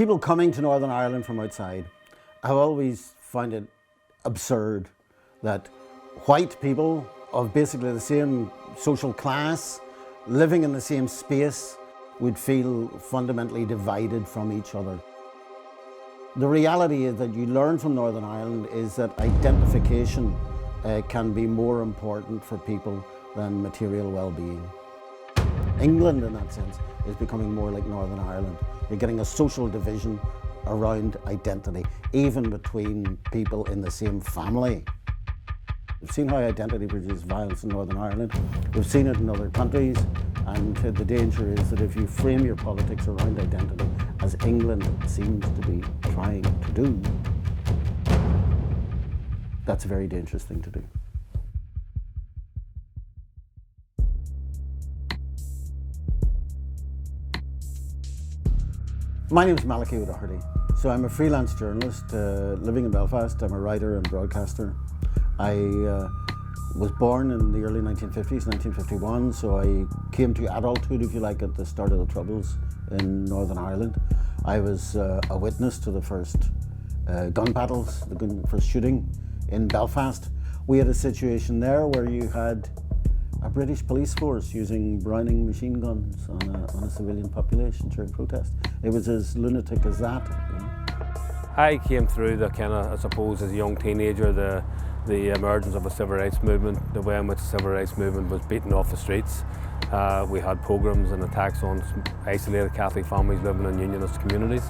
People coming to Northern Ireland from outside have always found it absurd that white people of basically the same social class, living in the same space, would feel fundamentally divided from each other. The reality is that you learn from Northern Ireland is that identification can be more important for people than material well-being. England, in that sense, is becoming more like Northern Ireland. You're getting a social division around identity, even between people in the same family. We've seen how identity produces violence in Northern Ireland. We've seen it in other countries, and the danger is that if you frame your politics around identity, as England seems to be trying to do, that's a very dangerous thing to do. My name is Malachy O'Doherty. So I'm a freelance journalist living in Belfast. I'm a writer and broadcaster. I was born in the early 1950s, 1951, so I came to adulthood, if you like, at the start of the Troubles in Northern Ireland. I was a witness to the first gun battles, the first shooting in Belfast. We had a situation there where you had a British police force using Browning machine guns on a civilian population during protest. It was as lunatic as that. You know? I came through the kind of, I suppose, as a young teenager, the emergence of a civil rights movement, the way in which the civil rights movement was beaten off the streets. We had pogroms and attacks on isolated Catholic families living in unionist communities.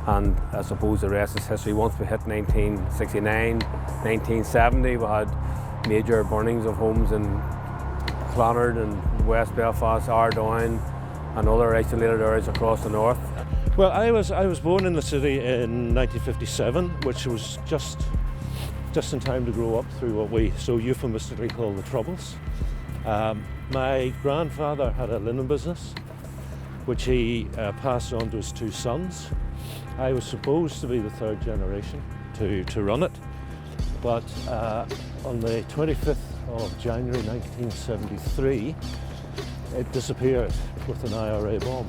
And I suppose the rest is history. Once we hit 1969, 1970, we had major burnings of homes in Clonard and West Belfast, Ardoyne and other isolated areas across the north. Well, I was born in the city in 1957, which was just in time to grow up through what we so euphemistically call the Troubles. My grandfather had a linen business, which he passed on to his two sons. I was supposed to be the third generation to run it, but on the 25th of January 1973, it disappeared with an IRA bomb.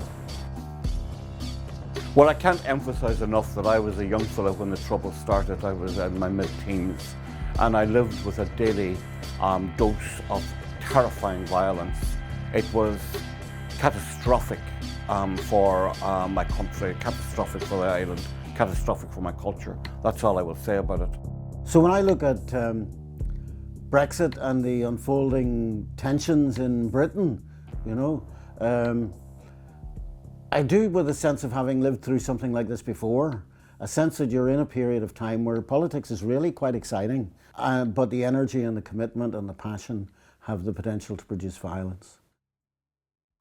Well, I can't emphasise enough that I was a young fellow when the Trouble started. I was in my mid-teens, and I lived with a daily dose of terrifying violence. It was catastrophic for my country, catastrophic for the island, catastrophic for my culture. That's all I will say about it. So when I look at Brexit and the unfolding tensions in Britain, you know, I do with a sense of having lived through something like this before, a sense that you're in a period of time where politics is really quite exciting, but the energy and the commitment and the passion have the potential to produce violence.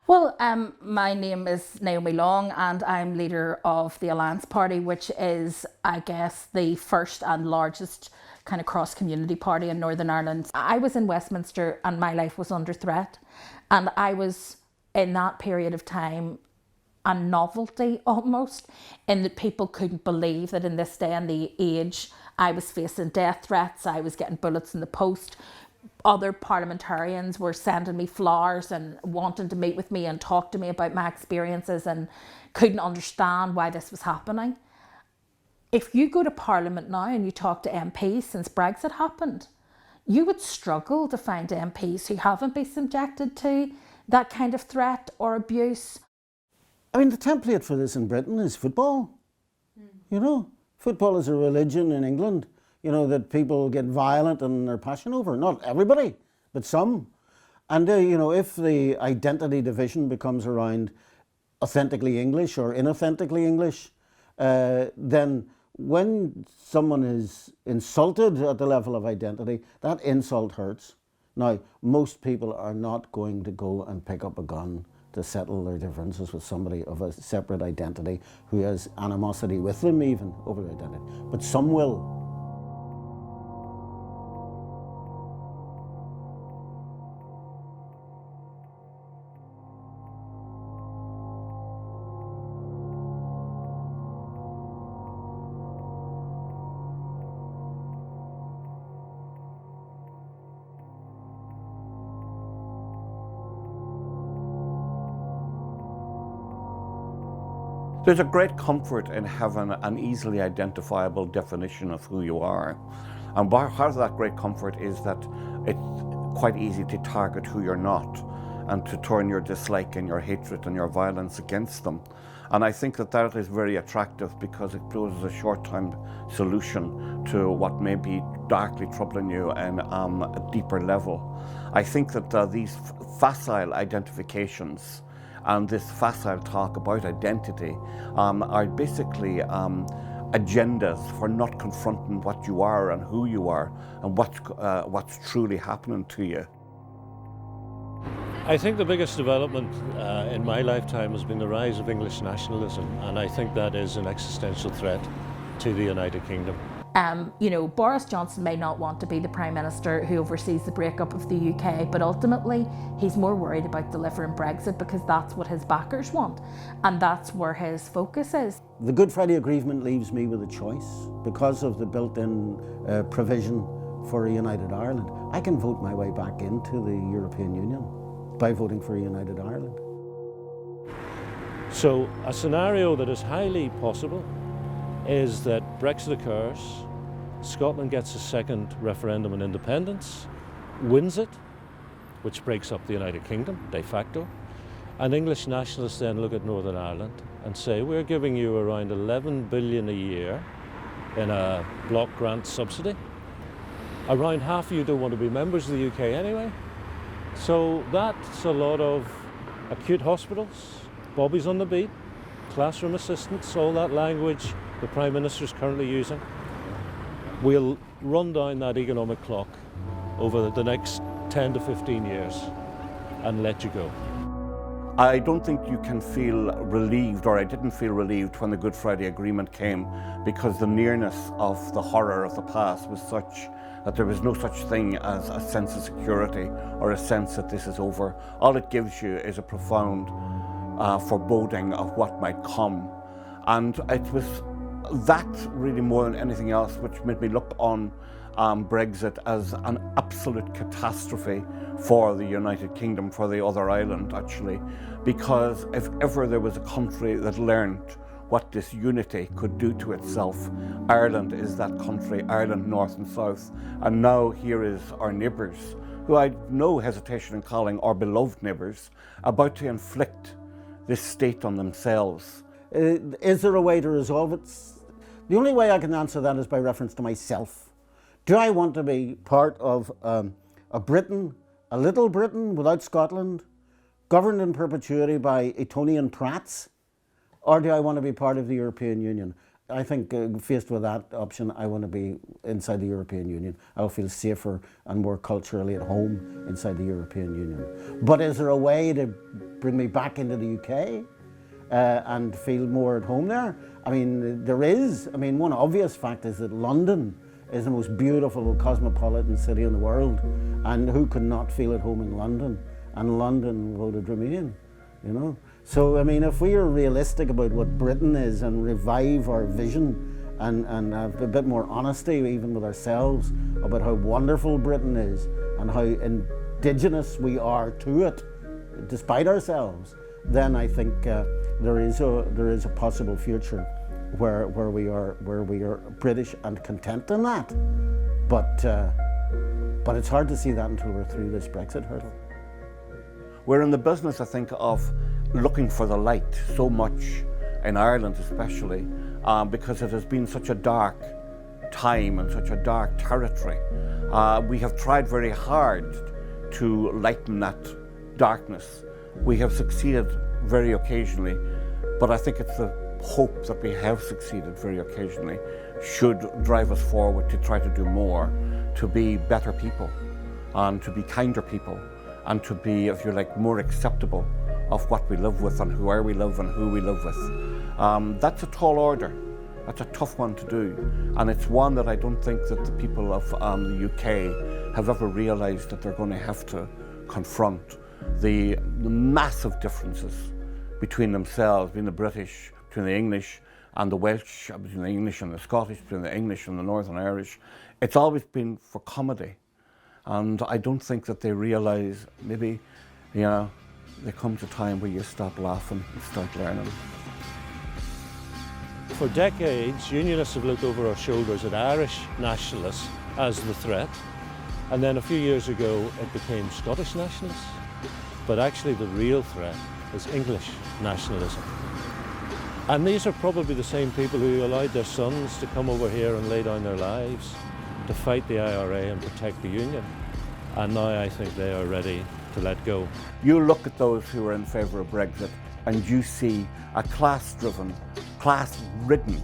Well, my name is Naomi Long and I'm leader of the Alliance Party, which is, I guess, the first and largest kind of cross-community party in Northern Ireland. I was in Westminster and my life was under threat, and I was, in that period of time, a novelty almost, in that people couldn't believe that in this day and the age I was facing death threats, I was getting bullets in the post. Other parliamentarians were sending me flowers and wanting to meet with me and talk to me about my experiences, and couldn't understand why this was happening. If you go to Parliament now and you talk to MPs since Brexit happened, you would struggle to find MPs who haven't been subjected to that kind of threat or abuse. I mean, the template for this in Britain is football. You know, football is a religion in England, you know, that people get violent and they're passionate over. Not everybody, but some. And, you know, if the identity division becomes around authentically English or inauthentically English, then when someone is insulted at the level of identity, that insult hurts. Now, most people are not going to go and pick up a gun to settle their differences with somebody of a separate identity who has animosity with them even over their identity, but some will. There's a great comfort in having an easily identifiable definition of who you are. And part of that great comfort is that it's quite easy to target who you're not and to turn your dislike and your hatred and your violence against them. And I think that that is very attractive because it poses a short-term solution to what may be darkly troubling you in a deeper level. I think that these facile identifications and this facile talk about identity are basically agendas for not confronting what you are and who you are and what's truly happening to you. I think the biggest development in my lifetime has been the rise of English nationalism, and I think that is an existential threat to the United Kingdom. You know, Boris Johnson may not want to be the Prime Minister who oversees the breakup of the UK, but ultimately he's more worried about delivering Brexit because that's what his backers want, and that's where his focus is. The Good Friday Agreement leaves me with a choice. Because of the built-in provision for a united Ireland, I can vote my way back into the European Union by voting for a united Ireland. So a scenario that is highly possible is that Brexit occurs, Scotland gets a second referendum on independence, wins it, which breaks up the United Kingdom de facto, and English nationalists then look at Northern Ireland and say, we're giving you around 11 billion a year in a block grant subsidy. Around half of you don't want to be members of the UK anyway. So that's a lot of acute hospitals, bobbies on the beat, classroom assistants, all that language the Prime Minister is currently using. We'll run down that economic clock over the next 10 to 15 years and let you go. I don't think you can feel relieved, or I didn't feel relieved when the Good Friday Agreement came, because the nearness of the horror of the past was such that there was no such thing as a sense of security or a sense that this is over. All it gives you is a profound foreboding of what might come. And it was that really more than anything else which made me look on Brexit as an absolute catastrophe for the United Kingdom, for the other island actually, because if ever there was a country that learned what this unity could do to itself, Ireland is that country, Ireland north and south. And now here is our neighbours, who I have no hesitation in calling our beloved neighbours, about to inflict this state on themselves. Is there a way to resolve it? The only way I can answer that is by reference to myself. Do I want to be part of a Britain, a little Britain without Scotland, governed in perpetuity by Etonian prats? Or do I want to be part of the European Union? I think faced with that option, I want to be inside the European Union. I'll feel safer and more culturally at home inside the European Union. But is there a way to bring me back into the UK and feel more at home there? I mean, there is. I mean, one obvious fact is that London is the most beautiful cosmopolitan city in the world, and who could not feel at home in London? And London voted Remain, you know? So, I mean, if we are realistic about what Britain is and revive our vision and have a bit more honesty even with ourselves about how wonderful Britain is and how indigenous we are to it, despite ourselves, then I think there is a possible future where we are British and content in that. But it's hard to see that until we're through this Brexit hurdle. We're in the business, I think, of looking for the light so much, in Ireland especially, because it has been such a dark time and such a dark territory. We have tried very hard to lighten that darkness. We have succeeded very occasionally, but I think it's the hope that we have succeeded very occasionally should drive us forward to try to do more, to be better people, and to be kinder people, and to be, if you like, more acceptable of what we live with and where we live and who we live with. That's a tall order. That's a tough one to do. And it's one that I don't think that the people of the UK have ever realised that they're going to have to confront. The massive differences between themselves, between the British, between the English and the Welsh, between the English and the Scottish, between the English and the Northern Irish. It's always been for comedy. And I don't think that they realise, maybe, you know, there comes a time where you stop laughing and start learning. For decades, Unionists have looked over our shoulders at Irish nationalists as the threat, and then a few years ago it became Scottish nationalists. But actually the real threat is English nationalism. And these are probably the same people who allowed their sons to come over here and lay down their lives to fight the IRA and protect the Union. And now I think they are ready to let go. You look at those who are in favour of Brexit and you see a class-driven, class-ridden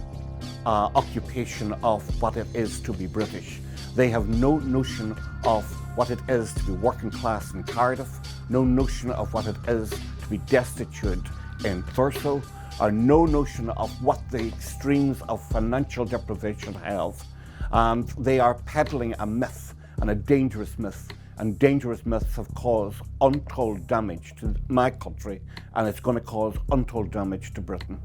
occupation of what it is to be British. They have no notion of what it is to be working class in Cardiff, no notion of what it is to be destitute in Thurso, or no notion of what the extremes of financial deprivation have. And they are peddling a myth, and a dangerous myth. And dangerous myths have caused untold damage to my country, and it's going to cause untold damage to Britain.